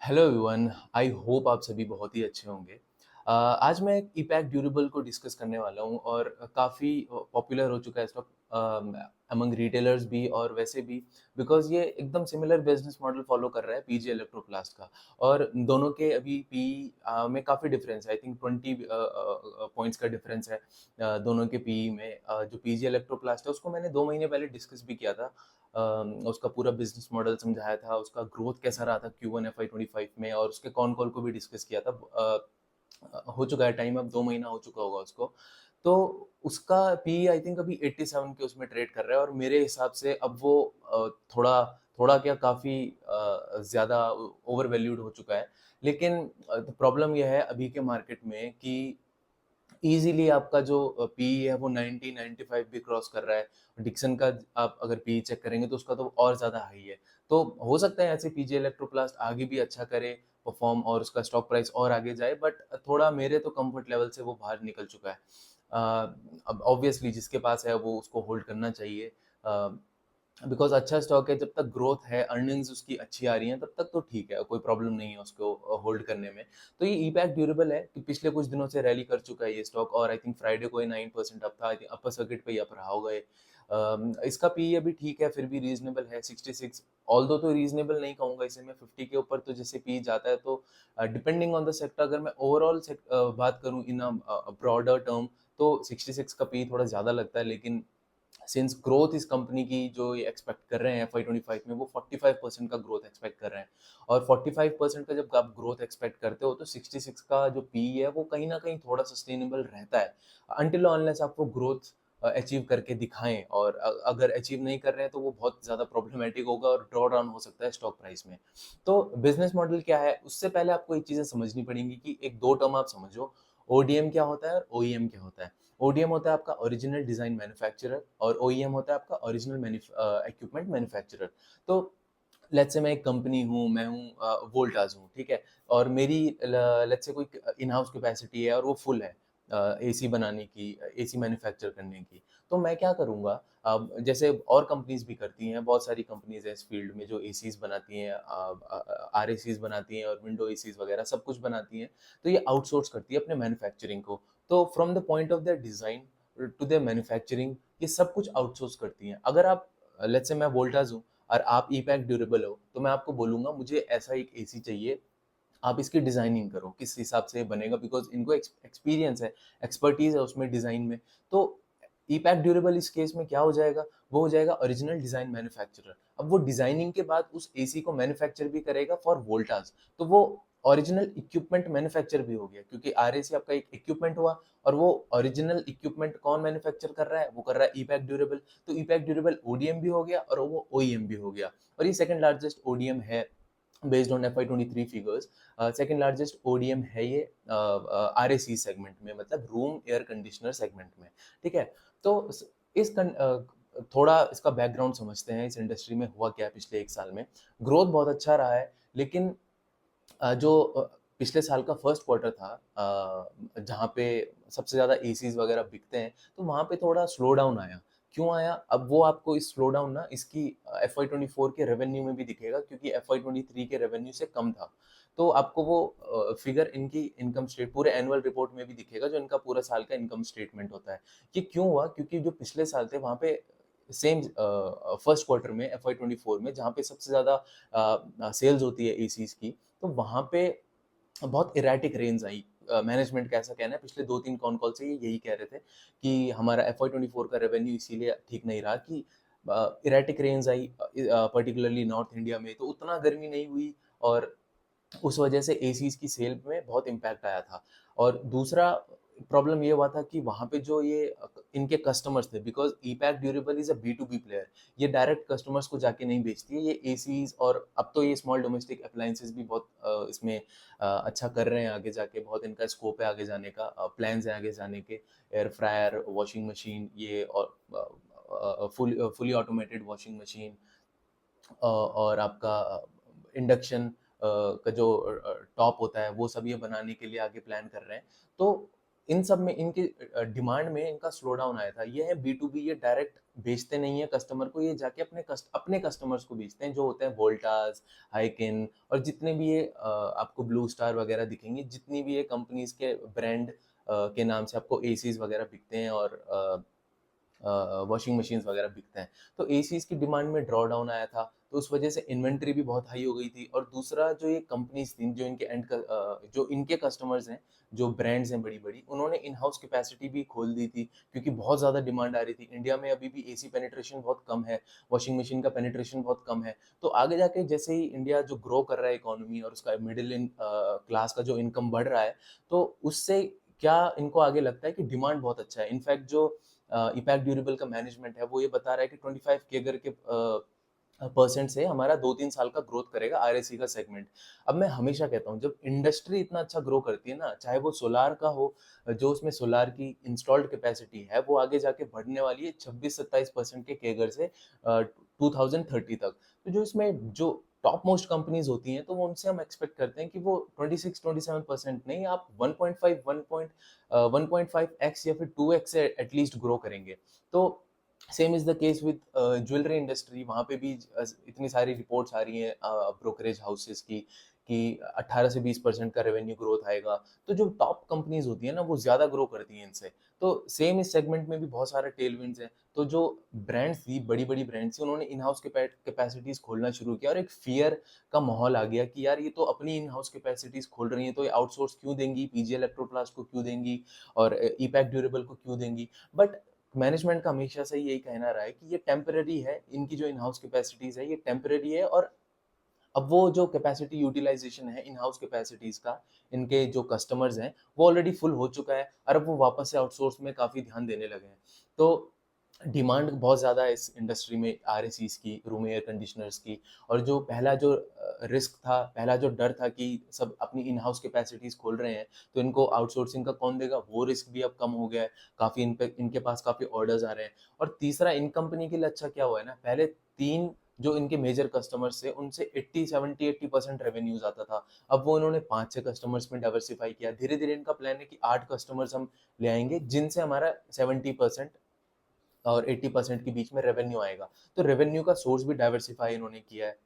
Hello everyone, I hope आप सभी बहुत ही अच्छे होंगे। आज मैं एक ईपैक ड्यूरेबल को डिस्कस करने वाला हूँ और काफ़ी पॉपुलर हो चुका है इसका अमंग रिटेलर्स भी और वैसे भी, बिकॉज ये एकदम सिमिलर बिजनेस मॉडल फॉलो कर रहा है पीजी इलेक्ट्रोप्लास्ट का। और दोनों के अभी पी में काफ़ी डिफरेंस है। आई थिंक 20 पॉइंट्स का डिफरेंस है दोनों के पी में। जो पीजी इलेक्ट्रोप्लास्ट है उसको मैंने 2 महीने पहले डिस्कस भी किया था। उसका पूरा बिजनेस मॉडल समझाया था, उसका ग्रोथ कैसा रहा था Q1 FY25 में, और उसके कॉन कॉल को भी डिस्कस किया था। हो चुका है टाइम, अब 2 महीना हो चुका होगा उसको। तो उसका पी आई थिंक अभी 87 के उसमें ट्रेड कर रहा है, और मेरे हिसाब से अब वो थोड़ा थोड़ा क्या काफ़ी ज़्यादा ओवर वैल्यूड हो चुका है। लेकिन प्रॉब्लम यह है अभी के मार्केट में कि इजीली आपका जो पी है वो 90 95 भी क्रॉस कर रहा है। डिक्सन का आप अगर पी चेक करेंगे तो उसका तो और ज़्यादा हाई है। तो हो सकता है ऐसे पीजी इलेक्ट्रोप्लास्ट आगे भी अच्छा करे परफॉर्म और उसका स्टॉक प्राइस और आगे जाए, बट थोड़ा मेरे तो कंफर्ट लेवल से वो बाहर निकल चुका है। अब ऑब्वियसली जिसके पास है वो उसको होल्ड करना चाहिए, बिकॉज अच्छा स्टॉक है। जब तक ग्रोथ है, अर्निंग्स उसकी अच्छी आ रही हैं, तब तक तो ठीक है, कोई प्रॉब्लम नहीं है उसको होल्ड करने में। तो ये ईपैक ड्यूरेबल है कि पिछले कुछ दिनों से रैली कर चुका है ये स्टॉक, और आई थिंक फ्राइडे को ये 9% अप था। आई थिंक अपर सर्किट पे ही अप रहा होगा ये। इसका पी अभी ठीक है, फिर भी रीजनेबल है 66। ऑल्दो तो रीजनेबल नहीं कहूंगा इसे मैं, 50 के ऊपर तो जैसे पी जाता है तो डिपेंडिंग ऑन द सेक्टर। अगर मैं ओवरऑल बात करूं इन ब्रॉडर टर्म, तो 66 का पी थोड़ा ज्यादा लगता है। लेकिन सिंस ग्रोथ इस कंपनी की जो ये एक्सपेक्ट कर रहे हैं FY25 में, वो 45% का ग्रोथ एक्सपेक्ट कर रहे हैं। और 45% का जब आप ग्रोथ एक्सपेक्ट करते हो तो 66 का जो पी है वो कहीं ना कहीं थोड़ा सस्टेनेबल रहता है, अनटिल अनलेस आप वो ग्रोथ अचीव करके दिखाएं। और अगर अचीव नहीं कर रहे हैं तो वो बहुत ज़्यादा प्रॉब्लमेटिक होगा और ड्रॉ डाउन हो सकता है स्टॉक प्राइस में। तो बिजनेस मॉडल क्या है, उससे पहले आपको एक चीज़ें समझनी पड़ेंगी कि एक दो टर्म आप समझो। ओडीएम क्या होता है और ओईएम क्या होता है। ओडीएम होता है आपका ओरिजिनल डिजाइन मैन्युफैक्चरर, और ओईएम होता है आपका ओरिजिनल इक्विपमेंट मैन्युफैक्चरर। तो लेट्स से मैं एक कंपनी हूँ, मैं हूँ वोल्टास हूँ, ठीक है। और मेरी लेट्स से कोई इन हाउस कैपेसिटी है और वो फुल है एसी बनाने की, एसी मैन्युफैक्चर करने की। तो मैं क्या करूँगा, जैसे और कंपनीज भी करती हैं, बहुत सारी कंपनीज हैं इस फील्ड में जो एसीज बनाती हैं, आर एसीज बनाती हैं और विंडो एसीज वगैरह सब कुछ बनाती हैं। तो ये आउटसोर्स करती है अपने मैन्युफैक्चरिंग को। तो from the point of the design to the manufacturing, ये सब कुछ आउटसोर्स करती हैं। अगर आप लेट्स से मैं वोल्टास हूँ और आप ई पैक ड्यूरेबल हो, तो मैं आपको बोलूंगा मुझे ऐसा एक एसी चाहिए, आप इसकी डिजाइनिंग करो किस हिसाब से बनेगा, बिकॉज इनको एक्सपीरियंस है, एक्सपर्टीज है उसमें डिजाइन में। तो ई पैक ड्यूरेबल इस केस में क्या हो जाएगा, वो हो जाएगा ओरिजिनल डिजाइन मैन्युफैक्चरर। अब वो डिजाइनिंग के बाद उस एसी को मैन्युफैक्चर भी करेगा फॉर वोल्टास, तो वो ओरिजिनल इक्विपमेंट मैन्युफैक्चर भी हो गया, क्योंकि आरएसी आपका एक इक्विपमेंट हुआ। और वो ओरिजिनल इक्विपमेंट कौन मैन्युफैक्चर कर रहा है, वो कर रहा है ई पैक ड्यूरेबल। तो ई पैक ड्यूरेबल ओडीएम भी हो गया और वो ओईएम भी हो गया। और ये सेकंड लार्जेस्ट ओडीएम है based on FY23 figures. Second largest ODM है ये आरएसी सेगमेंट में, मतलब रूम एयर कंडीशनर सेगमेंट में, ठीक है। तो थोड़ा इसका बैकग्राउंड समझते हैं, इस इंडस्ट्री में हुआ क्या है पिछले 1 साल में। ग्रोथ बहुत अच्छा रहा है, लेकिन जो पिछले साल का फर्स्ट क्वार्टर था, जहाँ पे सबसे ज़्यादा एसीज वगैरह बिकते हैं, तो वहाँ पे थोड़ा स्लो डाउन आया। क्यों आया, अब वो आपको इस स्लो डाउन ना इसकी FY24 के रेवेन्यू में भी दिखेगा, क्योंकि FY23 के रेवेन्यू से कम था। तो आपको वो फिगर इनकी इनकम स्टेट पूरे एनुअल रिपोर्ट में भी दिखेगा, जो इनका पूरा साल का इनकम स्टेटमेंट होता है। ये क्यों हुआ, क्योंकि जो पिछले साल थे वहाँ पे सेम फर्स्ट क्वार्टर में FY24 में, जहाँ पे सबसे ज़्यादा सेल्स होती है एसीज की, तो वहाँ पे बहुत इरेटिक रेंज आई। मैनेजमेंट का ऐसा कहना है, पिछले 2-3 कॉन कॉल से ये यही कह रहे थे कि हमारा FY24 का रेवेन्यू इसीलिए ठीक नहीं रहा कि erratic range I, particularly north India में तो उतना गर्मी नहीं हुई, और उस वजह से एसीज की सेल में बहुत इम्पैक्ट आया था। और दूसरा प्रॉब्लम ये हुआ था कि वहाँ पे जो ये इनके कस्टमर्स थे, because EPACK durable is a B2B player, ये डायरेक्ट कस्टमर्स को जाके नहीं बेचती है ये एसीज। और अब तो ये स्मॉल डोमेस्टिक अप्लायंसेस भी बहुत इसमें अच्छा कर रहे हैं, आगे जाके बहुत इनका स्कोप है आगे जाने का, प्लान्स हैं आगे जाने के। एयर फ्रायर, वॉशिंग मशीन, ये और फुली ऑटोमेटेड वॉशिंग मशीन, और आपका इंडक्शन का जो टॉप होता है, वो सब ये बनाने के लिए आगे प्लान कर रहे हैं। तो इन सब में इनके डिमांड में इनका स्लो डाउन आया था। ये है B2B, ये डायरेक्ट बेचते नहीं है कस्टमर को, ये जाके अपने कस्टमर्स को बेचते हैं, जो होते हैं वोल्टास, हाइकिन और जितने भी ये आपको ब्लू स्टार वगैरह दिखेंगे, जितनी भी ये कंपनीज के ब्रांड के नाम से आपको एसीज वगैरह बिकते हैं और वॉशिंग मशीन्स वगैरह बिकते हैं। तो एसीज की डिमांड में ड्रॉ डाउन आया था, तो उस वजह से इन्वेंट्री भी बहुत हाई हो गई थी। और दूसरा, जो ये कंपनीज थी, जो इनके कस्टमर्स हैं, जो ब्रांड्स हैं बड़ी बड़ी, उन्होंने इन हाउस कैपेसिटी भी खोल दी थी, क्योंकि बहुत ज़्यादा डिमांड आ रही थी। इंडिया में अभी भी एसी पेनिट्रेशन बहुत कम है, वॉशिंग मशीन का पेनिट्रेशन बहुत कम है। तो आगे जाके जैसे ही इंडिया जो ग्रो कर रहा है इकोनॉमी, और उसका मिडिल इन क्लास का जो इनकम बढ़ रहा है, तो उससे क्या इनको आगे लगता है कि डिमांड बहुत अच्छा है। इनफैक्ट जो इपैक ड्यूरेबल का मैनेजमेंट है, वो ये बता रहा है कि 25 केगर के परसेंट से हमारा 2-3 साल का ग्रोथ करेगा आरएसी का सेगमेंट। अब मैं हमेशा कहता हूँ, जब इंडस्ट्री इतना अच्छा ग्रो करती है ना, चाहे वो सोलार का हो, जो उसमें सोलार की इंस्टॉल्ड कैपेसिटी है वो आगे जाके बढ़ने वाली है 26-27% के केगर से 2030 तक। तो जो इसमें जो टॉप मोस्ट कंपनीज होती हैं, तो वो उनसे हम एक्सपेक्ट करते हैं कि वो 26-27% नहीं, आप 1.5x या फिर 2x से एटलीस्ट ग्रो करेंगे। तो same is the case with jewellery industry. वहाँ पे भी इतनी सारी रिपोर्ट्स आ रही हैं ब्रोकरेज हाउसेस की कि 18 से 20% का रेवेन्यू ग्रोथ आएगा। तो जो टॉप कंपनीज होती है ना, वो ज्यादा ग्रो करती हैं इनसे। तो सेम इस सेगमेंट में भी बहुत सारे टेलविंड्स हैं। तो जो ब्रांड्स थी, बड़ी बड़ी ब्रांड्स थी, उन्होंने इन हाउस कैपेसिटीज खोलना शुरू किया, और एक फियर का माहौल आ गया कि यार ये तो अपनी इन हाउस कैपेसिटीज खोल रही हैं, तो ये आउटसोर्स क्यों देंगी, पीजी इलेक्ट्रोप्लास्ट को क्यों देंगी, और ईपैक ड्यूरेबल को क्यों देंगी। बट मैनेजमेंट का हमेशा से यही कहना रहा है कि ये टेम्पररी है, इनकी जो इन हाउस कैपेसिटीज है ये टेम्पररी है। और अब वो जो कैपेसिटी यूटिलाइजेशन है इन हाउस कैपेसिटीज का, इनके जो कस्टमर्स हैं, वो ऑलरेडी फुल हो चुका है, और अब वो वापस से आउटसोर्स में काफी ध्यान देने लगे हैं। तो डिमांड बहुत ज़्यादा है इस इंडस्ट्री में, आरएसीज की, रूम एयर कंडीशनर्स की। और जो पहला जो रिस्क था, पहला जो डर था कि सब अपनी इन हाउस कैपेसिटीज खोल रहे हैं, तो इनको आउटसोर्सिंग का कौन देगा, वो रिस्क भी अब कम हो गया है। काफ़ी इनके पास काफ़ी ऑर्डर्स आ रहे हैं। और तीसरा, इन कंपनी के लिए अच्छा क्या हुआ है ना, पहले तीन जो इनके मेजर कस्टमर्स थे, उनसे 80 रेवेन्यूज आता था। अब वो इन्होंने 5-6 कस्टमर्स में डाइवर्सिफाई किया। धीरे धीरे इनका प्लान है कि 8 कस्टमर्स हम ले आएंगे, जिनसे हमारा 70% और 80% के बीच में रेवेन्यू आएगा। तो रेवेन्यू का सोर्स भी डाइवर्सिफाई इन्होंने किया है,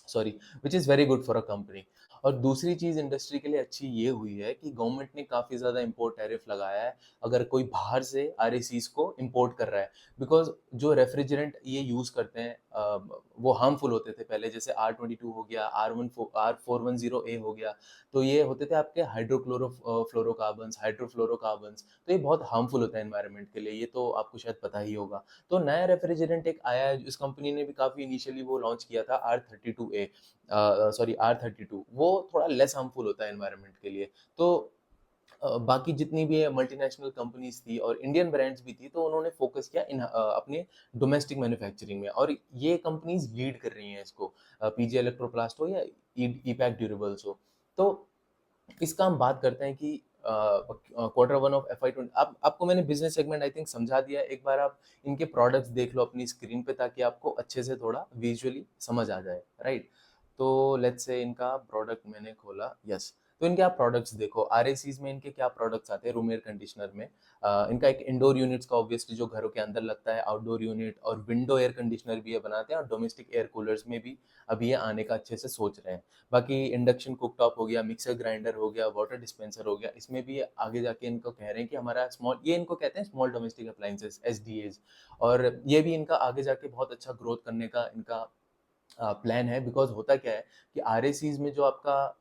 sorry, which is very good for a company. और दूसरी चीज़ इंडस्ट्री के लिए अच्छी ये हुई है कि गवर्नमेंट ने काफ़ी ज़्यादा इम्पोर्ट टैरिफ लगाया है अगर कोई बाहर से आरएसीज को इम्पोर्ट कर रहा है। बिकॉज जो रेफ्रिजरेंट ये यूज़ करते हैं वो हार्मफुल होते थे पहले, जैसे R22 हो गया, R410A हो गया। तो ये होते थे आपके फ्लोरोकार्बन्स, हाइड्रोफ्लोरोकार्बन्स। तो ये बहुत हार्मफुल होता है एनवायरनमेंट के लिए, ये तो आपको शायद पता ही होगा। तो नया रेफ्रिजरेंट एक आया है, इस कंपनी ने भी काफ़ी इनिशियली वो लॉन्च किया था, R32A, सॉरी R32। वो थोड़ा लेस हार्मफुल होता है एनवायरनमेंट के लिए। तो बाकी जितनी भी मल्टीनेशनल कंपनीज थी और इंडियन ब्रांड्स भी थी, तो उन्होंने फोकस किया अपने डोमेस्टिक मैन्युफैक्चरिंग में, और ये कंपनीज लीड कर रही हैं इसको, पीजी इलेक्ट्रोप्लास्ट हो या ईपैक ड्यूरेबल्स हो। तो इसका हम बात करते हैं कि Q1 ऑफ FY20। अब आपको मैंने बिजनेस सेगमेंट आई थिंक समझा दिया है। एक बार आप इनके प्रोडक्ट्स देख लो अपनी स्क्रीन पे, ताकि आपको अच्छे से थोड़ा विजुअली समझ आ जाए, राइट। तो लेट्स से इनका प्रोडक्ट मैंने खोला, यस। तो इनके आप प्रोडक्ट्स देखो, आरएसीज में इनके क्या प्रोडक्ट्स आते हैं रूम एयर कंडीशनर में। इनका एक इंडोर यूनिट्स का ऑब्वियसली जो घरों के अंदर लगता है, आउटडोर यूनिट, और विंडो एयर कंडीशनर भी ये बनाते हैं, और डोमेस्टिक एयर कूलर्स में भी अभी ये आने का अच्छे से सोच रहे हैं। बाकी इंडक्शन कुकटॉप हो गया, मिक्सर ग्राइंडर हो गया, वाटर डिस्पेंसर हो गया, इसमें भी आगे जाके इनको कह रहे हैं कि हमारा स्मॉल, ये इनको कहते हैं स्मॉल डोमेस्टिक अप्लायंसेस, एसडीएज। और ये भी इनका आगे जाके बहुत अच्छा ग्रोथ करने का इनका प्लान है। बिकॉज होता क्या है कि आरएसीज में जो आपका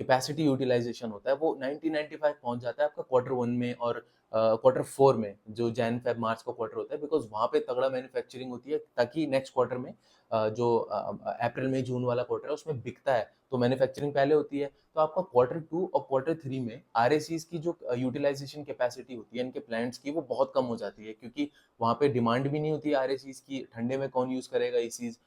कैपेसिटी यूटिलाइजेशन होता है, वो 90-95 पहुंच जाता है आपका Q1 में, और Q4 में, जो जैन फेब मार्च का क्वार्टर होता है, बिकॉज वहाँ पे तगड़ा मैन्युफैक्चरिंग होती है, ताकि नेक्स्ट क्वार्टर में जो अप्रैल मई जून वाला क्वार्टर है उसमें बिकता है, तो मैन्युफैक्चरिंग पहले होती है। तो आपका Q2 और Q3 में आरएसीज की जो यूटिलाइजेशन कैपेसिटी होती है इनके प्लांट्स की, वो बहुत कम हो जाती है, क्योंकि वहाँ पे डिमांड भी नहीं होती है आरएसीज की। ठंडे में कौन यूज करेगा एसीज,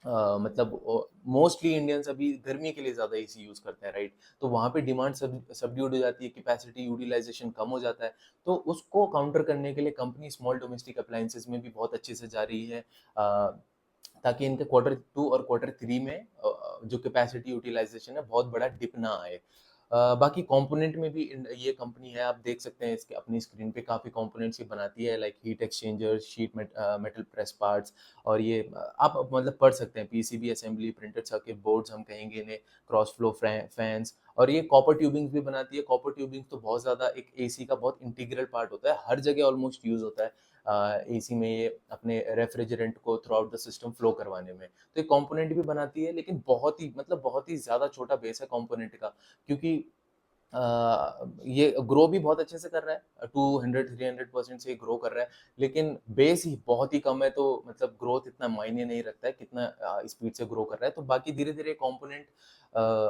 मतलब मोस्टली इंडियंस अभी गर्मी के लिए ज़्यादा एसी यूज़ करते हैं, राइट। तो वहाँ पे डिमांड सबड्यूड हो जाती है, कैपेसिटी यूटिलाइजेशन कम हो जाता है। तो उसको काउंटर करने के लिए कंपनी स्मॉल डोमेस्टिक अप्लायंसेस में भी बहुत अच्छे से जा रही है, ताकि इनके Q2 और Q3 में जो कैपेसिटी यूटिलाइजेशन है बहुत बड़ा डिप ना आए। बाकी कंपोनेंट में भी ये कंपनी है, आप देख सकते हैं इसके अपनी स्क्रीन पे काफ़ी कंपोनेंट्स ये बनाती है, like heat exchangers, metal press parts, और ये आप मतलब पढ़ सकते हैं, PCB assembly, printed circuit boards हम कहेंगे इन्हें, क्रॉस फ्लो फैंस, और ये कॉपर ट्यूबिंग्स भी बनाती है। कॉपर ट्यूबिंग्स तो बहुत ज़्यादा एक एसी का बहुत इंटीग्रल पार्ट होता है, हर जगह ऑलमोस्ट यूज़ होता है एसी में, ये अपने रेफ्रिजरेंट को through out the system flow करवाने में। तो ये कंपोनेंट भी बनाती है, लेकिन बहुत ही मतलब बहुत ही ज़्यादा छोटा बेस है कंपोनेंट का, क्योंकि ये ग्रो भी बहुत अच्छे से कर रहा है, 200-300% से ग्रो कर रहा है, लेकिन बेस ही बहुत ही कम है, तो मतलब ग्रोथ इतना मायने नहीं रखता है कितना स्पीड से ग्रो कर रहा है। तो बाकी धीरे-धीरे कंपोनेंट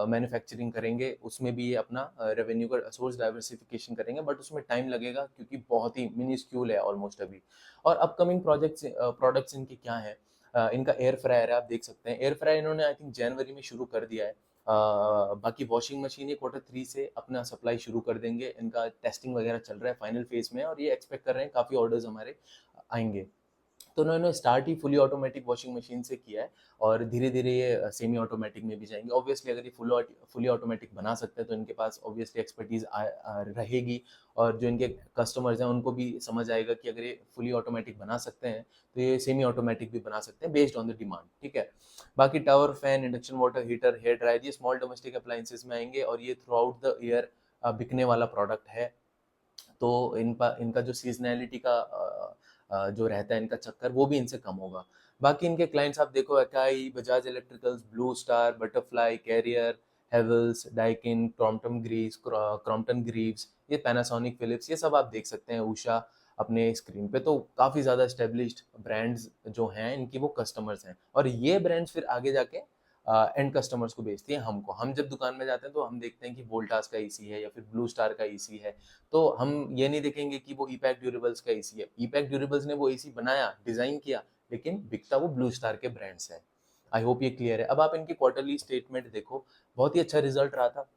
मैन्युफैक्चरिंग करेंगे, उसमें भी ये अपना रेवेन्यू का सोर्स डाइवर्सिफिकेशन करेंगे, बट उसमें टाइम लगेगा क्योंकि बहुत ही मिनिस्क्यूल है ऑलमोस्ट अभी। और अपकमिंग प्रोडक्ट्स इनके क्या हैं? इनका एयर फ्रायर है, आप देख सकते हैं। एयर फ्रायर इन्होंने आई थिंक जनवरी में शुरू कर दिया है। बाकी वॉशिंग मशीन ये Q3 से अपना सप्लाई शुरू कर देंगे, इनका टेस्टिंग वगैरह चल रहा है फाइनल फेज में, और ये एक्सपेक्ट कर रहे हैं काफ़ी ऑर्डर्स हमारे आएंगे। तो उन्होंने स्टार्ट ही फुली ऑटोमेटिक वॉशिंग मशीन से किया है, और धीरे धीरे ये सेमी ऑटोमेटिक में भी जाएंगे। ऑब्वियसली अगर ये फुली ऑटोमेटिक बना सकते हैं तो इनके पास ऑब्वियसली एक्सपर्टीज रहेगी, और जो इनके कस्टमर्स हैं उनको भी समझ आएगा कि अगर ये फुली ऑटोमेटिक बना सकते हैं तो ये सेमी ऑटोमेटिक भी बना सकते हैं बेस्ड ऑन द डिमांड, ठीक है। बाकी tower fan, induction water heater, hair dryer, ये स्मॉल डोमेस्टिक अप्लायंसेस में आएंगे, और ये थ्रू आउट द ईयर बिकने वाला प्रोडक्ट है। तो इनका जो सीजनैलिटी का जो रहता है इनका चक्कर, वो भी इनसे कम होगा। बाकी इनके क्लाइंट्स आप देखो, Akai, Bajaj electricals, Blue Star, Butterfly, Carrier, Havells, Daikin, Crompton Greaves, ये पैनासोनिक, फिलिप्स, ये सब आप देख सकते हैं, उषा अपने स्क्रीन पे। तो काफ़ी ज़्यादा एस्टेब्लिश्ड ब्रांड्स जो हैं इनकी वो कस्टमर्स हैं, और ये ब्रांड्स फिर आगे जाके एंड कस्टमर्स को बेचती हैं हमको। हम जब दुकान में जाते हैं तो हम देखते हैं कि वोल्टास का एसी है या फिर ब्लू स्टार का एसी है, तो हम ये नहीं देखेंगे कि वो ईपैक ड्यूरेबल्स का एसी है। ईपैक ड्यूरेबल्स ने वो एसी बनाया, डिजाइन किया, लेकिन बिकता वो ब्लू स्टार के ब्रांड से है। आई होप ये क्लियर है। अब आप इनकी क्वार्टरली स्टेटमेंट देखो, बहुत ही अच्छा रिजल्ट रहा था।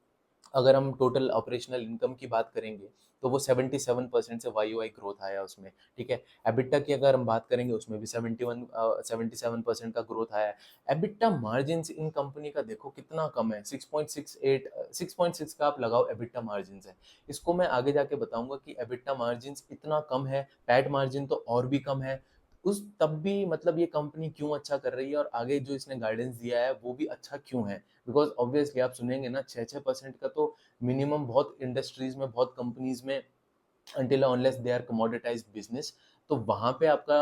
अगर हम टोटल ऑपरेशनल इनकम की बात करेंगे तो वो 77% से वाई ग्रोथ आया उसमें, ठीक है। एबिटा की अगर हम बात करेंगे उसमें भी 77% का ग्रोथ आया है। एबिटा मार्जिन इन कंपनी का देखो कितना कम है, 6.68, 6.6 का आप लगाओ एबिटा मार्जिन है। इसको मैं आगे जाके बताऊंगा कि एबिटा मार्जिन इतना कम है, पैट मार्जिन तो और भी कम है। उस तब भी मतलब ये कंपनी क्यों अच्छा कर रही है, और आगे जो इसने गाइडेंस दिया है वो भी अच्छा क्यों है? बिकॉज ऑब्वियसली आप सुनेंगे ना, 6% का तो मिनिमम बहुत इंडस्ट्रीज में, बहुत कंपनीज में, until unless they are commoditized business, तो वहां पे आपका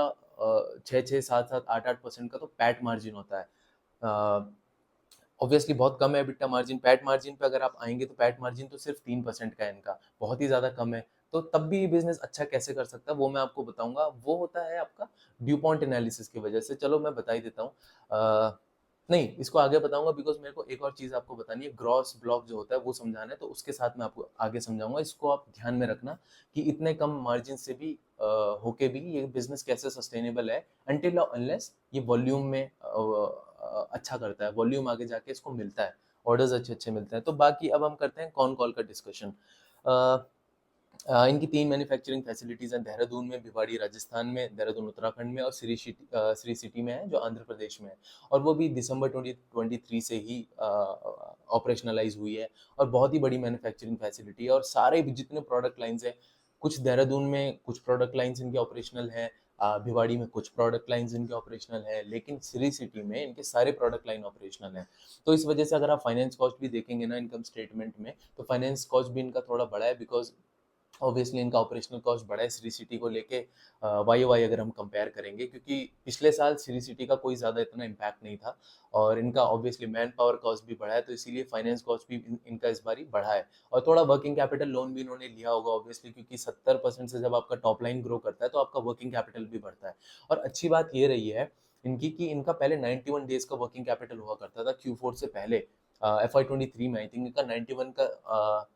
6-6, 7-7, 8-8% का तो पैट मार्जिन होता है। ऑब्वियसली बहुत कम है एबिटा मार्जिन। पैट मार्जिन पे अगर आप आएंगे तो पैट मार्जिन तो सिर्फ 3% का है इनका, बहुत ही ज़्यादा कम है। तो तब भी बिजनेस अच्छा कैसे कर सकता है वो मैं आपको बताऊंगा। वो होता है आपका ड्यू पॉइंट एनालिसिस की वजह से। चलो मैं बता ही देता हूँ। नहीं, इसको आगे बताऊंगा, बिकॉज मेरे को एक और चीज़ आपको बतानी है, ग्रॉस ब्लॉक जो होता है वो समझाना है, तो उसके साथ मैं आपको आगे समझाऊंगा। इसको आप ध्यान में रखना कि इतने कम मार्जिन से भी होके भी ये बिजनेस कैसे सस्टेनेबल है, अनटिल अनलेस ये वॉल्यूम में अच्छा करता है, वॉल्यूम आगे जाके इसको मिलता है, ऑर्डर्स अच्छे अच्छे मिलते हैं। तो बाकी अब हम करते हैं कॉन कॉल का डिस्कशन। इनकी 3 मैन्युफैक्चरिंग फैसिलिटीज़ हैं, देहरादून में, भिवाड़ी राजस्थान में, देहरादून उत्तराखंड में, और श्री सिटी में है जो आंध्र प्रदेश में है। और वो भी दिसंबर 2023 से ही ऑपरेशनलाइज हुई है, और बहुत ही बड़ी मैन्युफैक्चरिंग फैसिलिटी है। और सारे भी जितने प्रोडक्ट लाइंस हैं, कुछ देहरादून में कुछ प्रोडक्ट लाइंस इनके ऑपरेशनल है, भिवाड़ी में कुछ प्रोडक्ट लाइंस इनके ऑपरेशनल है, लेकिन श्री सिटी में इनके सारे प्रोडक्ट लाइन ऑपरेशनल है। तो इस वजह से अगर आप फाइनेंस कॉस्ट भी देखेंगे ना इनकम स्टेटमेंट में, तो फाइनेंस कॉस्ट भी इनका थोड़ा बड़ा है, बिकॉज ऑब्वियसली इनका ऑपरेशनल कॉस्ट बढ़ा है श्री सिटी को लेके। वाई वाई अगर हम कंपेयर करेंगे, क्योंकि पिछले साल श्री सिटी का कोई ज़्यादा इतना इम्पैक्ट नहीं था, और इनका ऑब्वियसली मैन पावर कॉस्ट भी बढ़ा है, तो इसीलिए फाइनेंस कॉस्ट भी इनका इस बारी बढ़ा है। और थोड़ा वर्किंग कैपिटल लोन भी इन्होंने लिया होगा ऑब्वियसली, क्योंकि 70% से जब आपका टॉप लाइन ग्रो करता है तो आपका वर्किंग कैपिटल भी बढ़ता है। और अच्छी बात ये रही है इनकी कि इनका पहले 91 डेज का वर्किंग कैपिटल हुआ करता था Q4 से पहले। FY23 में आई थिंक इनका 91 का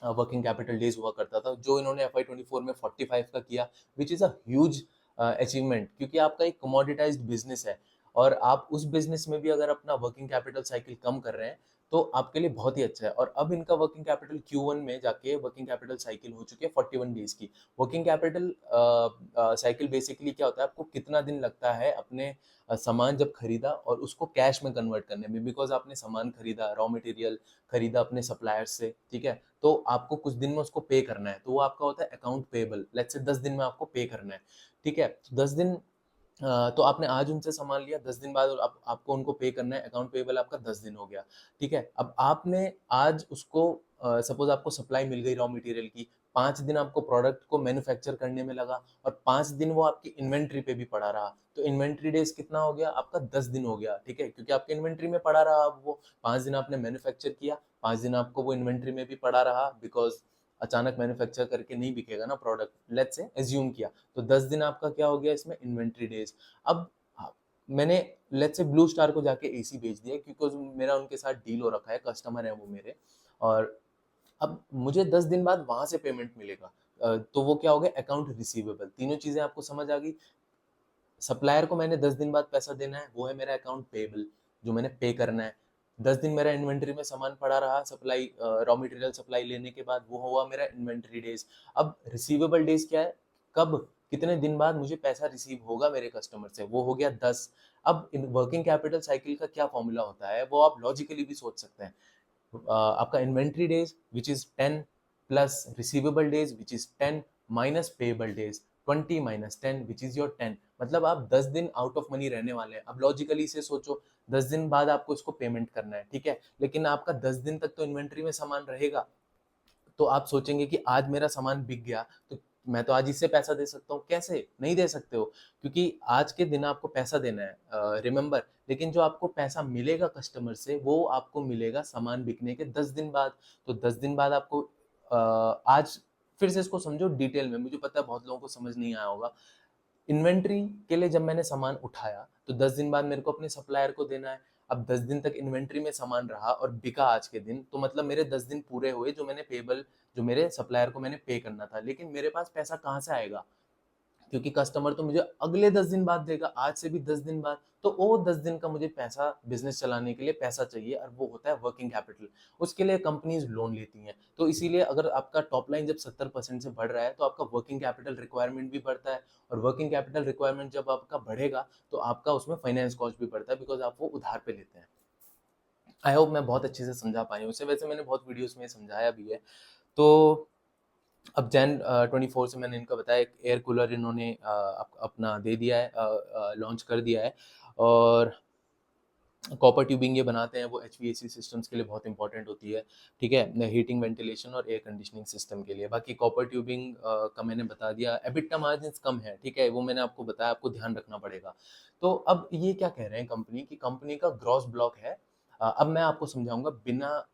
वर्किंग कैपिटल डेज हुआ करता था, जो इन्होंने FY24 में 45 का किया, which is a huge achievement, क्योंकि आपका एक कमोडिटाइज्ड बिजनेस है। और आप उस बिजनेस में भी अगर अपना वर्किंग कैपिटल साइकिल कम कर रहे हैं तो आपके लिए बहुत ही अच्छा है। और अब इनका वर्किंग कैपिटल Q1 में जाके वर्किंग कैपिटल साइकिल हो चुकी है 41 डेज की। वर्किंग कैपिटल साइकिल बेसिकली क्या होता है, आपको कितना दिन लगता है अपने सामान जब खरीदा और उसको कैश में कन्वर्ट करने में, बिकॉज आपने सामान खरीदा, रॉ मटेरियल खरीदा अपने सप्लायर्स से, ठीक है, तो आपको कुछ दिन में उसको पे करना है, तो वो आपका होता है अकाउंट पेबल। लेट्स से 10 दिन में आपको पे करना है, ठीक है। तो 10 दिन तो आपने आज उनसे सामान लिया, 10 दिन बाद आपको उनको पे करना है, अकाउंट पेबल आपका 10 दिन हो गया, ठीक है। अब आपने आज उसको सपोज आपको सप्लाई मिल गई रॉ मटेरियल की, 5 दिन आपको प्रोडक्ट को मैन्युफैक्चर करने में लगा और 5 दिन वो आपकी इन्वेंट्री पे भी पड़ा रहा, तो इन्वेंट्री डेज कितना हो गया आपका? 10 दिन हो गया, ठीक है, क्योंकि आपके इन्वेंट्री में पड़ा रहा। अब वो 5 दिन आपने मैन्युफैक्चर किया, 5 दिन आपको वो इन्वेंट्री में भी पड़ा रहा, बिकॉज अचानक मैन्युफैक्चर करके नहीं बिकेगा ना प्रोडक्ट, लेट्स से एज्यूम किया, तो 10 दिन आपका क्या हो गया इसमें? Inventory days. अब मैंने लेट्स से ब्लू स्टार को जाके एसी बेच दिया, क्योंकि मेरा उनके साथ डील हो रखा है, कस्टमर है वो मेरे, और अब मुझे 10 दिन बाद वहां से पेमेंट मिलेगा। तो वो क्या हो गया? Account receivable. तीनों चीजें आपको समझ आ गई। सप्लायर को मैंने 10 दिन बाद पैसा देना है, वो है मेरा अकाउंट पेबल, जो मैंने पे करना है। 10 दिन मेरा इन्वेंट्री में सामान पड़ा रहा, सप्लाई रॉ मटेरियल सप्लाई लेने के बाद, वो हुआ मेरा इन्वेंट्री डेज। अब रिसीवेबल डेज क्या है? कब, कितने दिन बाद मुझे पैसा रिसीव होगा मेरे कस्टमर से, वो हो गया 10। अब इन वर्किंग कैपिटल साइकिल का क्या फॉर्मूला होता है, वो आप लॉजिकली भी सोच सकते हैं। आपका inventory days which is 10 plus receivable days which is 10 minus payable days 20 minus 10 which is your 10। मतलब आप 10 दिन आउट ऑफ मनी रहने वाले हैं। अब लॉजिकली से सोचो, 10 दिन बाद आपको इसको पेमेंट करना है, ठीक है, लेकिन आपका 10 दिन तक तो इन्वेंट्री में सामान रहेगा। तो आप सोचेंगे कि आज मेरा सामान बिक गया तो मैं तो आज इससे पैसा दे सकता हूँ। कैसे? नहीं दे सकते हो, क्योंकि आज के दिन आपको पैसा देना है, रिमेंबर। लेकिन जो आपको पैसा मिलेगा कस्टमर से, वो आपको मिलेगा सामान बिकने के 10 दिन बाद। तो 10 दिन बाद आपको आज फिर से इसको समझो डिटेल में, मुझे पता है बहुत लोगों को समझ नहीं आया होगा। इन्वेंट्री के लिए जब मैंने सामान उठाया तो 10 दिन बाद मेरे को अपने सप्लायर को देना है। अब 10 दिन तक इन्वेंट्री में सामान रहा और बिका आज के दिन, तो मतलब मेरे 10 दिन पूरे हुए, जो मैंने पेबल, जो मेरे सप्लायर को मैंने पे करना था। लेकिन मेरे पास पैसा कहाँ से आएगा? क्योंकि कस्टमर तो मुझे अगले 10 दिन बाद देगा, आज से भी 10 दिन बाद। तो वो 10 दिन का मुझे पैसा, बिजनेस चलाने के लिए पैसा चाहिए, और वो होता है वर्किंग कैपिटल। उसके लिए कंपनीज लोन लेती हैं। तो इसीलिए अगर आपका टॉप लाइन जब 70% से बढ़ रहा है तो आपका वर्किंग कैपिटल रिक्वायरमेंट भी बढ़ता है, और वर्किंग कैपिटल रिक्वायरमेंट जब आपका बढ़ेगा तो आपका उसमें फाइनेंस कॉस्ट भी बढ़ता है, बिकॉज आप वो उधार पे लेते हैं। आई होप मैं बहुत अच्छे से समझा पाई हूँ इसे, वैसे मैंने बहुत वीडियोस में समझाया भी है। तो अब जैन 24 से मैंने इनका बताया, एक एयर कूलर इन्होंने अपना दे दिया है, लॉन्च कर दिया है। और कॉपर ट्यूबिंग ये बनाते हैं, वो HVAC सिस्टम्स के लिए बहुत इंपॉर्टेंट होती है, ठीक है, हीटिंग, वेंटिलेशन और एयर कंडीशनिंग सिस्टम के लिए। बाकी कॉपर ट्यूबिंग का मैंने बता दिया। एबिटा मार्जिन कम है, ठीक है, वो मैंने आपको बताया, आपको ध्यान रखना पड़ेगा। तो अब ये क्या कह रहे हैं कंपनी की, कंपनी का ग्रॉस ब्लॉक है। अब मैं आपको समझाऊंगा बिना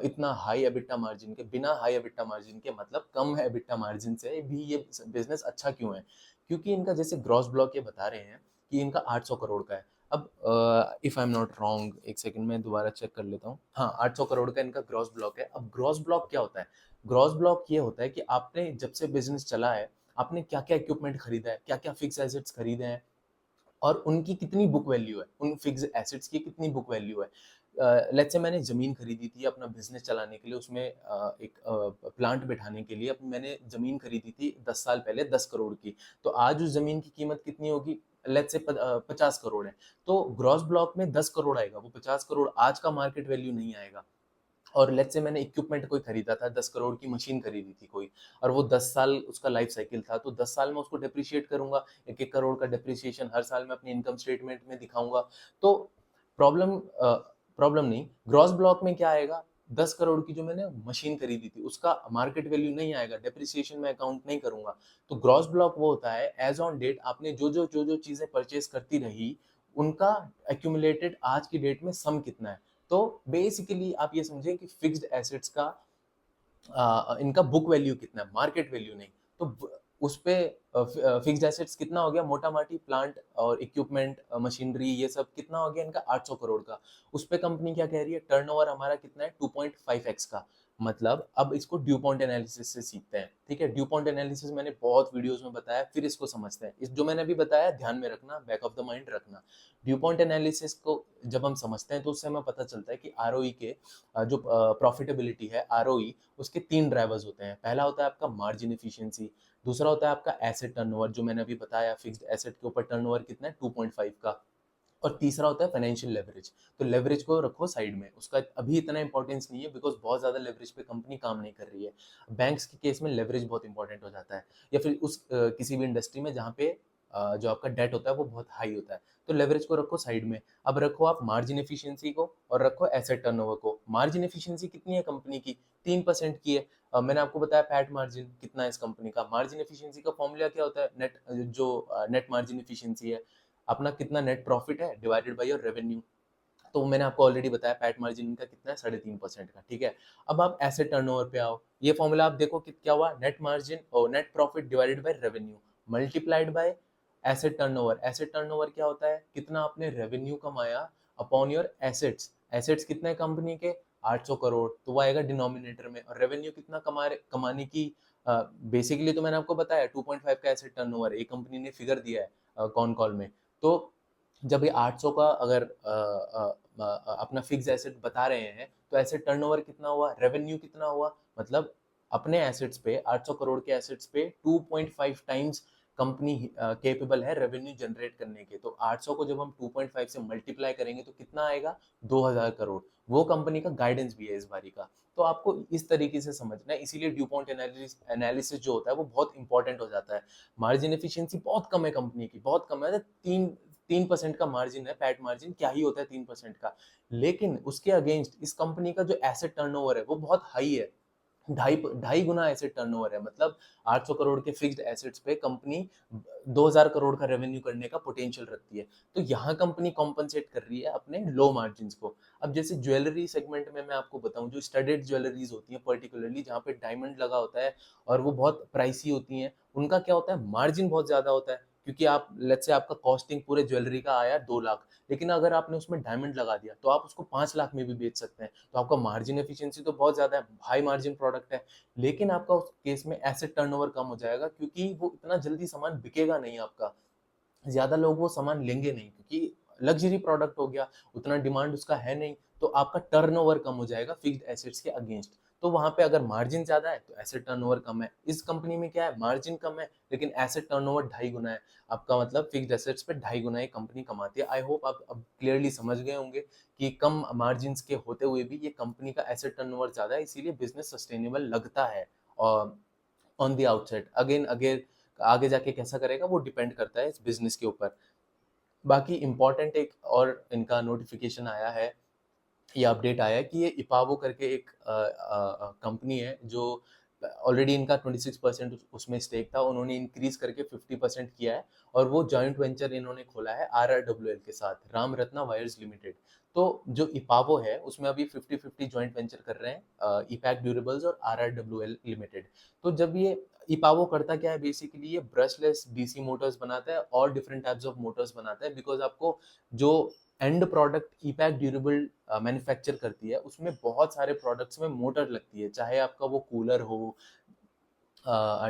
इतना हाई एबिटा मार्जिन के, बिना हाई एबिटा मार्जिन के मतलब कम एबिटा मार्जिन से भी ये बिजनेस अच्छा क्यों है। क्योंकि इनका जैसे ग्रॉस ब्लॉक ये बता रहे हैं कि इनका 800 करोड़ का है। अब if I am not wrong, एक सेकंड में दोबारा चेक कर लेता हूँ, हाँ 800 करोड़ का इनका ग्रॉस ब्लॉक है। अब ग्रॉस ब्लॉक क्या होता है? ग्रॉस ब्लॉक ये होता है कि आपने जब से बिजनेस चला है, आपने क्या क्या इक्विपमेंट खरीदा है, क्या क्या फिक्स एसेट्स खरीदे हैं, और उनकी कितनी बुक वैल्यू है, उन फिक्स एसेट्स की कितनी बुक वैल्यू है। लेट्स से मैंने ज़मीन खरीदी थी अपना बिजनेस चलाने के लिए, उसमें एक प्लांट बैठाने के लिए, अब मैंने ज़मीन खरीदी थी 10 साल पहले 10 करोड़ की। तो आज उस ज़मीन की कीमत कितनी होगी? लेट्स से 50 करोड़ है। तो ग्रॉस ब्लॉक में 10 करोड़ आएगा, वो 50 करोड़ आज का मार्केट वैल्यू नहीं आएगा। और लेट्स से मैंने इक्विपमेंट कोई खरीदा था, 10 करोड़ की मशीन खरीदी थी कोई, और वो 10 साल उसका लाइफ साइकिल था, तो 10 साल में उसको डेप्रिशिएट करूंगा, 1-1 करोड़ का डेप्रिसिएशन हर साल में अपनी इनकम स्टेटमेंट में दिखाऊंगा। तो प्रॉब्लम प्रॉब्लम नहीं, ग्रॉस ब्लॉक में क्या आएगा? 10 करोड़ की जो मैंने मशीन खरीदी थी उसका मार्केट वैल्यू नहीं आएगा, डेप्रिसिएशन में अकाउंट नहीं करूंगा। तो ग्रॉस ब्लॉक वो होता है एज ऑन डेट आपने जो चीजें परचेज करती रही, उनका एक्यूमुलेटेड आज की डेट में सम कितना है। तो बेसिकली आप ये समझें कि फिक्स्ड एसेट्स का इनका बुक वैल्यू कितना है, मार्केट वैल्यू नहीं। तो उस पे फिक्स्ड एसेट्स कितना हो गया, मोटा माटी प्लांट और इक्विपमेंट, मशीनरी, ये सब कितना हो गया इनका? 800 करोड़ का। उस पे कंपनी क्या कह रही है? टर्नओवर हमारा कितना है? 2.5x का। मतलब अब इसको ड्यू पॉइंट एनालिसिस से सीखते हैं, ठीक है। ड्यू पॉइंट एनालिसिस मैंने बहुत वीडियोस में बताया, फिर इसको समझते हैं। इस जो मैंने अभी बताया ध्यान में रखना, बैक ऑफ द माइंड रखना। ड्यू पॉइंट एनालिसिस को जब हम समझते हैं तो उससे हमें पता चलता है कि आरओई के जो प्रॉफिटेबिलिटी है, आरओई, उसके 3 ड्राइवर्स होते हैं। पहला होता है आपका मार्जिन एफिशिएंसी, दूसरा होता है आपका एसेट टर्नओवर, जो मैंने अभी बताया फिक्स्ड एसेट के ऊपर टर्नओवर कितना है 2.5 का, और तीसरा होता है फाइनेंशियल लेवरेज। तो लेवरेज को रखो साइड में, उसका अभी इतना इंपॉर्टेंस नहीं है बिकॉज बहुत ज्यादा लेवरेज पे कंपनी काम नहीं कर रही है। बैंक्स के केस में लेवरेज बहुत इंपॉर्टेंट हो जाता है, या फिर उस किसी भी इंडस्ट्री में जहाँ पे जो आपका डेट होता है वो बहुत हाई होता है। तो लेवरेज को रखो साइड में। अब रखो आप मार्जिन एफिशिएंसी को और रखो एसेट टर्नओवर को। मार्जिन एफिशिएंसी कितनी है कंपनी की? 3% की है। मैंने आपको बताया पैट मार्जिन कितना है इस कंपनी का। मार्जिन एफिशिएंसी का फॉर्मूला क्या होता है? नेट जो नेट मार्जिन एफिशिएंसी है, अपना कितना नेट प्रॉफिट है डिवाइडेड बाय योर रेवेन्यू। तो मैंने आपको ऑलरेडी बताया पैट मार्जिन इनका कितना है, 3.5% का, ठीक है। अब आप एसेट टर्नओवर पे आओ। ये फॉर्मूला आप देखो कि क्या हुआ, नेट मार्जिन और net profit divided by revenue multiplied by asset turnover. Asset turnover क्या होता है? कितना आपने रेवेन्यू कमाया अपॉन योर एसेट्स। एसेट्स कितने हैं कंपनी के? 800 करोड़, तो वो आएगा डिनोमिनेटर में। और रेवेन्यू कितना कमाने की बेसिकली तो मैंने आपको बताया 2.5 का एसेट टर्नओवर एक कंपनी ने फिगर दिया है कॉन कॉल में। तो जब ये 800 का अगर अपना फिक्स एसेट बता रहे हैं, तो एसेट टर्नओवर कितना हुआ, रेवेन्यू कितना हुआ, मतलब अपने एसेट्स पे 800 करोड़ के एसेट्स पे 2.5 टाइम्स कंपनी केपेबल है रेवेन्यू जनरेट करने के। तो 800 को जब हम 2.5 से मल्टीप्लाई करेंगे तो कितना आएगा, 2000 करोड़। वो कंपनी का गाइडेंस भी है इस बारी का। तो आपको इस तरीके से समझना है, इसीलिए ड्यू पॉइंट एनालिसिस जो होता है वो बहुत इंपॉर्टेंट हो जाता है। मार्जिन एफिशिएंसी बहुत कम है कंपनी की, बहुत कम है, 3% का मार्जिन है। पैट मार्जिन क्या ही होता है 3% का। लेकिन उसके अगेंस्ट इस कंपनी का जो एसेट टर्नओवर है वो बहुत हाई है। ढाई ढाई गुना एसेट टर्नओवर है, मतलब 800 करोड़ के फिक्स्ड एसेट्स पे कंपनी 2000 करोड़ का रेवेन्यू करने का पोटेंशियल रखती है। तो यहाँ कंपनी कॉम्पनसेट कर रही है अपने लो मार्जिन को। अब जैसे ज्वेलरी सेगमेंट में मैं आपको बताऊं, जो स्टडेड ज्वेलरीज होती हैं पर्टिकुलरली, जहाँ पे डायमंड लगा होता है और वो बहुत प्राइसी होती हैं, उनका क्या होता है, मार्जिन बहुत ज्यादा होता है। क्योंकि आप लेट्स से आपका कॉस्टिंग पूरे ज्वेलरी का आया 2 लाख, लेकिन अगर आपने उसमें डायमंड लगा दिया तो आप उसको 5 लाख में भी बेच सकते हैं। तो आपका मार्जिन एफिशिएंसी तो बहुत ज्यादा है, हाई मार्जिन प्रोडक्ट है। लेकिन आपका उस केस में एसेट टर्नओवर कम हो जाएगा, क्योंकि वो इतना जल्दी सामान बिकेगा नहीं आपका, ज्यादा लोग वो सामान लेंगे नहीं, क्योंकि लग्जरी प्रोडक्ट हो गया, उतना डिमांड उसका है नहीं। तो आपका टर्नओवर कम हो जाएगा फिक्स्ड एसेट्स के अगेंस्ट। तो वहां पे अगर मार्जिन ज्यादा है तो एसेट टर्नओवर कम है। इस कंपनी में क्या है, मार्जिन कम है लेकिन एसेट टर्नओवर 2.5 गुना है। आपका मतलब फिक्स्ड एसेट्स पे 2.5 गुना ये कंपनी कमाती है। आई होप आप अब क्लियरली समझ गए होंगे कि कम मार्जिन के होते हुए भी ये कंपनी का एसेट टर्नओवर ज्यादा है, इसीलिए बिजनेस सस्टेनेबल लगता है। और on the outset again again आगे जाके कैसा करेगा वो डिपेंड करता है इस बिजनेस के ऊपर। बाकी इंपॉर्टेंट एक और इनका नोटिफिकेशन आया है, ये अपडेट आया है कि ये इपावो करके एक कंपनी है, जो ऑलरेडी इनका 26% उसमें स्टेक था, उन्होंने इंक्रीज करके 50% किया है। और वो जॉइंट वेंचर इन्होंने खोला है RRWL के साथ, राम रत्ना वायर्स लिमिटेड। तो जो इपावो है उसमें अभी 50-50 जॉइंट वेंचर कर रहे हैं ईपैक ड्यूरेबल्स और RRWL लिमिटेड। तो जब ये इपावो करता क्या है, बेसिकली ये ब्रशलेस डीसी मोटर्स बनाता है और डिफरेंट टाइप्स ऑफ मोटर्स बनाता है। बिकॉज आपको जो and product EPACK durable manufacture करती है उसमें बहुत सारे प्रोडक्ट्स में मोटर लगती है, चाहे आपका वो कूलर हो,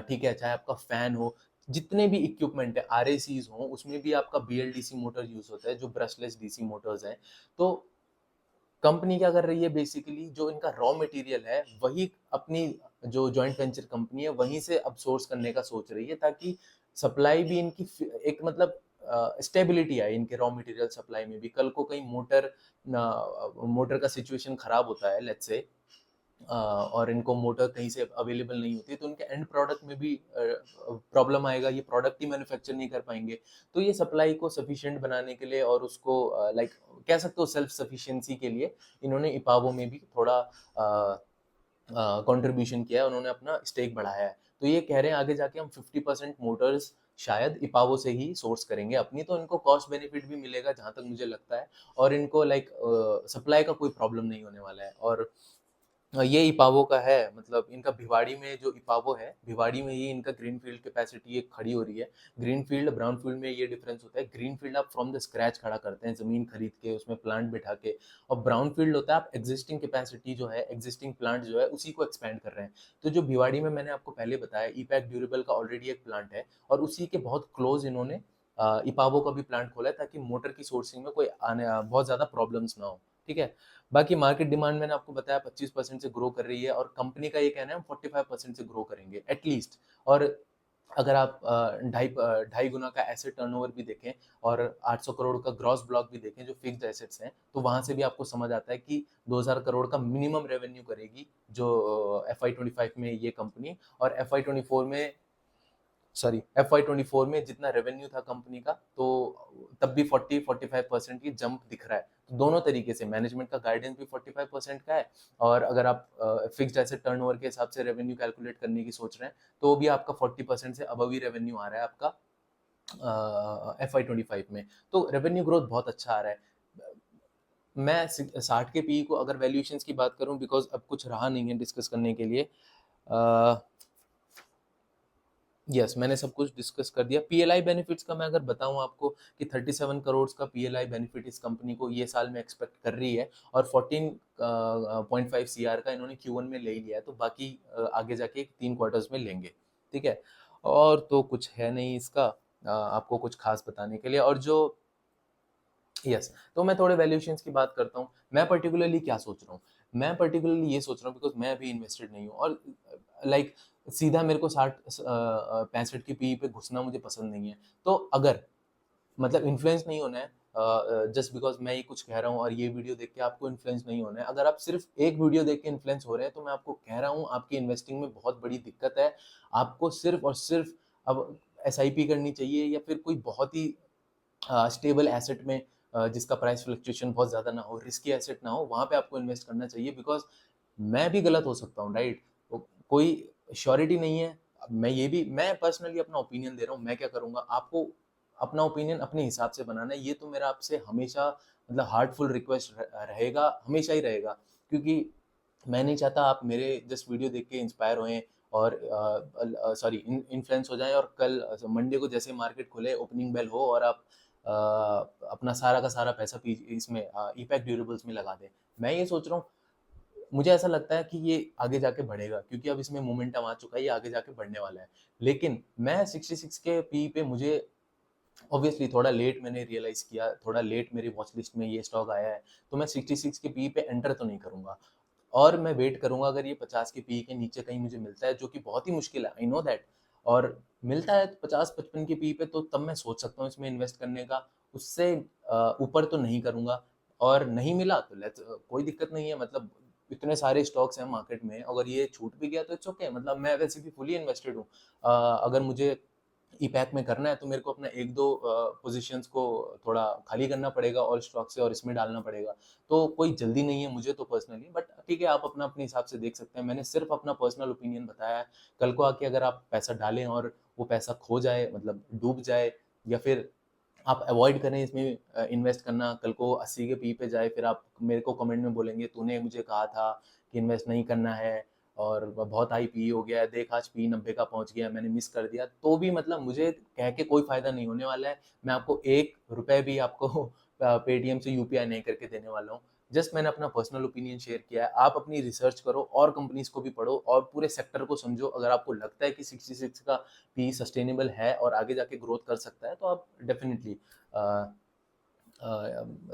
ठीक है, चाहे आपका फैन हो, जितने भी इक्विपमेंट है RACs हो, उसमें भी आपका BLDC मोटर यूज होता है, जो ब्रशलेस डीसी मोटर्स हैं। तो कंपनी क्या कर रही है, बेसिकली जो इनका रॉ मटेरियल है वही अपनी जो जॉइंट वेंचर कंपनी है वहीं से अब सोर्स करने का सोच रही है, ताकि सप्लाई भी इनकी एक मतलब स्टेबिलिटी आए इनके रॉ मटेरियल सप्लाई में भी। कल को कहीं मोटर का सिचुएशन खराब होता है लेट्स से, और इनको मोटर कहीं से अवेलेबल नहीं होती, तो उनके एंड प्रोडक्ट में भी प्रॉब्लम आएगा, ये प्रोडक्ट ही मैन्युफैक्चर नहीं कर पाएंगे। तो ये सप्लाई को सफिशिएंट बनाने के लिए और उसको लाइक कह सकते हो सेल्फ सफिशिएंसी के लिए इन्होंने इपावो में भी थोड़ा कंट्रीब्यूशन किया है, उन्होंने अपना स्टेक बढ़ाया है। तो ये कह रहे हैं आगे जाके हम 50% मोटर्स शायद इपावो से ही सोर्स करेंगे अपनी, तो इनको कॉस्ट बेनिफिट भी मिलेगा जहां तक मुझे लगता है, और इनको लाइक सप्लाई का कोई प्रॉब्लम नहीं होने वाला है। और ये इपावो का है, मतलब इनका भिवाड़ी में जो इपावो है, भिवाड़ी में ही इनका ग्रीनफील्ड कैपेसिटी एक खड़ी हो रही है। ग्रीनफील्ड ब्राउनफील्ड में ये डिफरेंस होता है, ग्रीनफील्ड आप फ्रॉम द स्क्रैच खड़ा करते हैं ज़मीन खरीद के, उसमें प्लांट बिठा के, और ब्राउनफील्ड होता है आप एग्जिस्टिंग कैपेसिटी जो है, एग्जिस्टिंग प्लांट जो है उसी को एक्सपेंड कर रहे हैं। तो जो भिवाड़ी में मैंने आपको पहले बताया, ईपैक ड्यूरेबल का ऑलरेडी एक प्लांट है, और उसी के बहुत क्लोज इन्होंने इपावो का भी प्लांट खोला है, ताकि मोटर की सोर्सिंग में कोई आने बहुत ज़्यादा प्रॉब्लम्स ना हो। ठीक है। बाकी मार्केट डिमांड मैंने आपको बताया 25% से ग्रो कर रही है, और कंपनी का ये कहना है हम 45% से ग्रो करेंगे एटलीस्ट। और अगर आप ढाई गुना का एसेट टर्नओवर भी देखें और 800 करोड़ का ग्रॉस ब्लॉक भी देखें जो फिक्स्ड एसेट्स हैं, तो वहां से भी आपको समझ आता है कि 2000 करोड़ का मिनिमम रेवेन्यू करेगी जो FY25 में ये कंपनी। और FY24 में, सॉरी, FY24 में जितना रेवेन्यू था कंपनी का, तो तब भी 40-45% की जंप दिख रहा है। तो दोनों तरीके से मैनेजमेंट का गाइडेंस भी 45% का है, और अगर आप फिक्स्ड एसेट टर्नओवर के हिसाब से रेवेन्यू कैलकुलेट करने की सोच रहे हैं, तो भी आपका 40% से अबव ही रेवेन्यू आ रहा है आपका FY25 में। तो रेवेन्यू ग्रोथ बहुत अच्छा आ रहा है। मैं 60 के पी को अगर वैल्यूएशंस की बात करूं, बिकॉज अब कुछ रहा नहीं है डिस्कस करने के लिए, यस मैंने सब कुछ डिस्कस कर दिया। पीएलआई बेनिफिट्स का मैं अगर बताऊं आपको कि 37 करोड़ का पीएलआई बेनिफिट इस कंपनी को ये साल में एक्सपेक्ट कर रही है, और 14.5 सीआर का इन्होंने Q1 में ले ही लिया है, तो बाकी आगे जाके 3 क्वार्टर्स में लेंगे। ठीक है। और तो कुछ है नहीं इसका आपको कुछ खास बताने के लिए। और जो यस, तो मैं थोड़े वैल्यूएशंस की बात करता हूँ। मैं पर्टिकुलरली क्या सोच रहा हूँ, मैं पर्टिकुलरली ये सोच रहा हूँ, बिकॉज मैं अभी इन्वेस्टेड नहीं हूँ, और लाइक सीधा मेरे को 65 की पी पे घुसना मुझे पसंद नहीं है। तो अगर मतलब इन्फ्लुएंस नहीं होना है, जस्ट बिकॉज मैं ये कुछ कह रहा हूँ और ये वीडियो देख के आपको इन्फ्लुएंस नहीं होना है। अगर आप सिर्फ एक वीडियो देख के इन्फ्लुएंस हो रहे हैं, तो मैं आपको कह रहा हूँ आपकी इन्वेस्टिंग में बहुत बड़ी दिक्कत है। आपको सिर्फ और सिर्फ अब SIP करनी चाहिए, या फिर कोई बहुत ही स्टेबल एसेट में जिसका प्राइस फ्लक्चुएशन बहुत ज़्यादा ना हो, रिस्की एसेट ना हो, वहाँ पे आपको इन्वेस्ट करना चाहिए। बिकॉज मैं भी गलत हो सकता हूँ, राइट? तो कोई श्योरिटी नहीं है। मैं पर्सनली अपना ओपिनियन दे रहा हूँ, मैं क्या करूँगा, आपको अपना ओपिनियन अपने हिसाब से बनाना है। ये तो मेरा आपसे हमेशा मतलब हार्टफुल रिक्वेस्ट रहेगा, हमेशा ही रहेगा, क्योंकि मैं नहीं चाहता आप मेरे जस्ट वीडियो देख के इंस्पायर होएं और सॉरी इन्फ्लुएंस हो जाएं, और कल मंडे को जैसे मार्केट खुले, ओपनिंग बेल हो, और आप अपना सारा का सारा पैसा इसमें ईपैक ड्यूरेबल्स में लगा दें। मैं ये सोच रहा हूँ, मुझे ऐसा लगता है कि ये आगे जाके बढ़ेगा, क्योंकि अब इसमें मोमेंटम आ चुका है, ये आगे जाके बढ़ने वाला है। लेकिन मैं 66 के पी पे, मुझे ऑब्वियसली थोड़ा लेट मैंने रियलाइज किया, थोड़ा लेट मेरी वॉच लिस्ट में ये स्टॉक आया है, तो मैं 66 के पी पे एंटर तो नहीं करूंगा, और मैं वेट करूंगा। अगर ये 50 के पी के नीचे कहीं मुझे मिलता है, जो कि बहुत ही मुश्किल है, आई नो दैट, और मिलता है 50-55 के पी पे, तो तब मैं सोच सकता हूँ इसमें इन्वेस्ट करने का। उससे ऊपर तो नहीं करूंगा। और नहीं मिला तो कोई दिक्कत नहीं है, मतलब इतने सारे स्टॉक्स हैं मार्केट में, अगर ये छूट भी गया तो इट्स ओके, मतलब मैं वैसे भी फुली इन्वेस्टेड हूँ। अगर मुझे ईपैक में करना है, तो मेरे को अपना एक दो पोजीशंस को थोड़ा खाली करना पड़ेगा और स्टॉक से, और इसमें डालना पड़ेगा। तो कोई जल्दी नहीं है मुझे तो पर्सनली, बट ठीक है, आप अपना अपने हिसाब से देख सकते हैं। मैंने सिर्फ अपना पर्सनल ओपिनियन बताया है। कल को आके अगर आप पैसा डालें और वो पैसा खो जाए, मतलब डूब जाए, या फिर आप अवॉइड करें इसमें इन्वेस्ट करना, कल को 80 के पी पे जाए, फिर आप मेरे को कमेंट में बोलेंगे तूने मुझे कहा था कि इन्वेस्ट नहीं करना है, और बहुत हाई पी हो गया है, देख आज पी 90 का पहुंच गया, मैंने मिस कर दिया, तो भी मतलब मुझे कह के कोई फायदा नहीं होने वाला है। मैं आपको 1 रुपए भी आपको पेटीएम से यूपीआई नहीं करके देने वाला हूँ। जस्ट मैंने अपना पर्सनल ओपिनियन शेयर किया है। आप अपनी रिसर्च करो और कंपनीज को भी पढ़ो और पूरे सेक्टर को समझो। अगर आपको लगता है कि 66 का पी सस्टेनेबल है और आगे जाके ग्रोथ कर सकता है, तो आप डेफिनेटली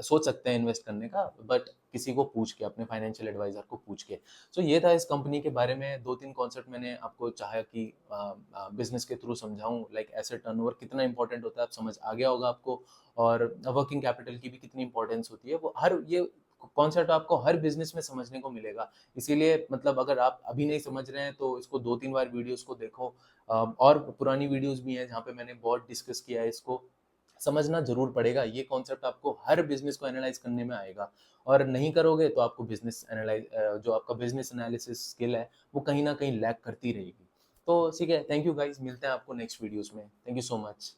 सोच सकते हैं इन्वेस्ट करने का, बट किसी को पूछ के, अपने फाइनेंशियल एडवाइजर को पूछ के। सो ये था इस कंपनी के बारे में। 2-3 कॉन्सेप्ट मैंने आपको चाहा कि बिजनेस के थ्रू समझाऊं, लाइक एसेट टर्नओवर कितना इंपॉर्टेंट होता है, आप समझ आ गया होगा आपको, और वर्किंग कैपिटल की भी कितनी इंपॉर्टेंस होती है। वो हर ये कॉन्सेप्ट आपको हर बिजनेस में समझने को मिलेगा। इसीलिए मतलब अगर आप अभी नहीं समझ रहे हैं, तो इसको 2-3 बार वीडियोस को देखो, और पुरानी वीडियोस भी हैं जहाँ पे मैंने बहुत डिस्कस किया है इसको। समझना जरूर पड़ेगा, ये कॉन्सेप्ट आपको हर बिजनेस को एनालाइज करने में आएगा, और नहीं करोगे तो आपको बिजनेस एनालाइज, जो आपका बिजनेस एनालिसिस स्किल है, वो कहीं ना कहीं लैक करती रहेगी। तो ठीक है, थैंक यू गाइज, मिलते हैं आपको नेक्स्ट वीडियोस में। Thank you so much.